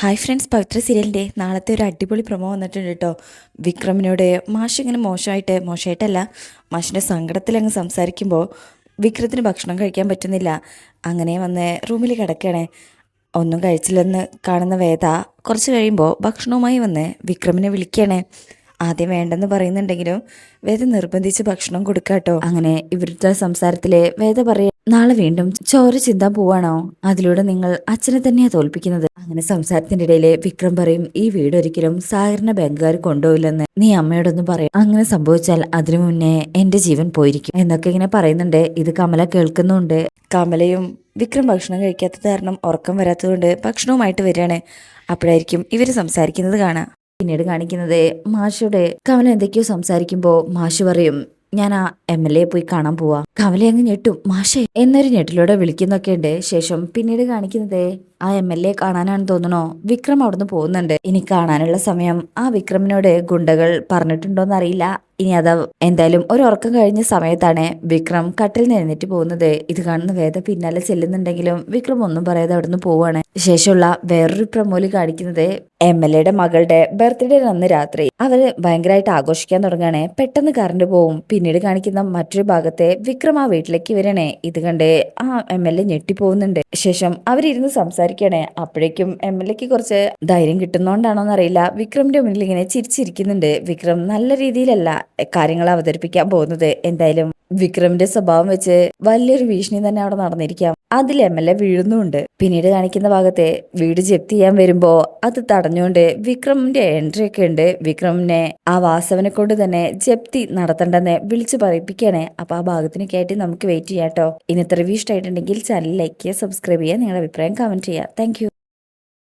Hi friends, പവിത്ര സീരിയലിൻ്റെ നാളത്തെ ഒരു അടിപൊളി പ്രൊമോ വന്നിട്ടുണ്ട് കേട്ടോ. വിക്രമിനോട് മാഷ് ഇങ്ങനെ മോശമായിട്ടല്ല, മാഷിൻ്റെ സങ്കടത്തിലങ്ങ് സംസാരിക്കുമ്പോൾ വിക്രത്തിന് ഭക്ഷണം കഴിക്കാൻ പറ്റുന്നില്ല. അങ്ങനെ വന്ന് റൂമിൽ കിടക്കണേ. ഒന്നും കഴിച്ചില്ലെന്ന് കാണുന്ന വേദ കുറച്ച് കഴിയുമ്പോൾ ഭക്ഷണവുമായി വന്ന് വിക്രമിനെ വിളിക്കണേ. ആദ്യം വേണ്ടെന്ന് പറയുന്നുണ്ടെങ്കിലും വേദ നിർബന്ധിച്ച് ഭക്ഷണം കൊടുക്കാട്ടോ. അങ്ങനെ ഇവരുടെ സംസാരത്തിലെ വേദ പറയും, നാളെ വീണ്ടും ചോര ചിന്താൻ പോവാണോ? അതിലൂടെ നിങ്ങൾ അച്ഛനെ തന്നെയാ തോൽപ്പിക്കുന്നത്. അങ്ങനെ സംസാരത്തിന്റെ ഇടയില് വിക്രം പറയും, ഈ വീട് ഒരിക്കലും സാഗറിനെ ബാങ്കുകാർ കൊണ്ടുപോയില്ലെന്ന് നീ അമ്മയോടൊന്നും പറയും. അങ്ങനെ സംഭവിച്ചാൽ അതിനു മുന്നേ എന്റെ ജീവൻ പോയിരിക്കും എന്നൊക്കെ ഇങ്ങനെ പറയുന്നുണ്ട്. ഇത് കമല കേൾക്കുന്നുണ്ട്. കമലയും വിക്രം ഭക്ഷണം കഴിക്കാത്തത് കാരണം ഉറക്കം വരാത്തതുകൊണ്ട് ഭക്ഷണവുമായിട്ട് വരികയാണ്. അപ്പോഴായിരിക്കും ഇവര് സംസാരിക്കുന്നത് കാണാം. പിന്നീട് കാണിക്കുന്നത് മാഷോട് കമല എന്തൊക്കെയോ സംസാരിക്കുമ്പോ മാഷ് പറയും, ഞാൻ ആ MLA പോയി കാണാൻ പോവാ. കമല അങ്ങ് ഞെട്ടും, മാഷേ എന്നൊരു ഞെട്ടിലൂടെ വിളിക്കുന്നൊക്കെ ഉണ്ട്. ശേഷം പിന്നീട് കാണിക്കുന്നത് ആ MLA കാണാനാണെന്ന് തോന്നണോ വിക്രം അവിടുന്ന് പോകുന്നുണ്ട്. ഇനി കാണാനുള്ള സമയം ആ വിക്രമിനോട് ഗുണ്ടകൾ പറഞ്ഞിട്ടുണ്ടോന്ന് അറിയില്ല. ഇനി അതാ എന്തായാലും ഒരു ഉറക്കം കഴിഞ്ഞ സമയത്താണ് വിക്രം കട്ടിൽ നിന്ന് എഴുന്നേറ്റ് പോകുന്നത്. ഇത് കാണുന്ന വേദ പിന്നാലെ ചെല്ലുന്നുണ്ടെങ്കിലും വിക്രം ഒന്നും പറയാതെ അവിടുന്ന് പോവാണ്. ശേഷമുള്ള വേറൊരു പ്രമോല് കാണിക്കുന്നത് MLAയുടെ മകളുടെ ബർത്ത്ഡേ അന്ന് രാത്രി അവര് ഭയങ്കരമായിട്ട് ആഘോഷിക്കാൻ തുടങ്ങുകയാണ്. പെട്ടെന്ന് കറണ്ട് പോവും. പിന്നീട് കാണിക്കുന്ന മറ്റൊരു ഭാഗത്തെ വിക്രം ആ വീട്ടിലേക്ക് വരണേ. ഇത് കണ്ട് ആ MLA ഞെട്ടിപ്പോകുന്നുണ്ട്. ശേഷം അവരിരുന്ന് സംസാരിക്കണേ. അപ്പോഴേക്കും MLAക്ക് കുറച്ച് ധൈര്യം കിട്ടുന്നോണ്ടാണോന്ന് അറിയില്ല, വിക്രമിന്റെ മുന്നിൽ ഇങ്ങനെ ചിരിച്ചിരിക്കുന്നുണ്ട്. വിക്രം നല്ല രീതിയിലല്ല കാര്യങ്ങൾ അവതരിപ്പിക്കാൻ പോകുന്നത്. എന്തായാലും വിക്രമിന്റെ സ്വഭാവം വെച്ച് വലിയൊരു ഭീഷണി തന്നെ അവിടെ നടന്നിരിക്കാം. അതിൽ MLA വീഴുന്നുണ്ട്. പിന്നീട് കാണിക്കുന്ന ഭാഗത്തെ വീട് ജപ്തി ചെയ്യാൻ വരുമ്പോ അത് തടഞ്ഞുകൊണ്ട് വിക്രമിന്റെ എൻട്രി ഒക്കെ ഉണ്ട്. വിക്രമിനെ ആ വാസവനെ കൊണ്ട് തന്നെ ജപ്തി നടത്തണ്ടെന്ന് വിളിച്ചു പറയിപ്പിക്കുകയാണ്. അപ്പൊ ആ ഭാഗത്തിനൊക്കെ ആയിട്ട് നമുക്ക് വെയിറ്റ് ചെയ്യാം കേട്ടോ. ഇന്നത്തെ റിവ്യൂ ഇഷ്ടമായിട്ടുണ്ടെങ്കിൽ ചാനൽ ലൈക്ക് ചെയ്യുക, സബ്സ്ക്രൈബ് ചെയ്യുക, നിങ്ങളുടെ അഭിപ്രായം കമന്റ് ചെയ്യുക. താങ്ക്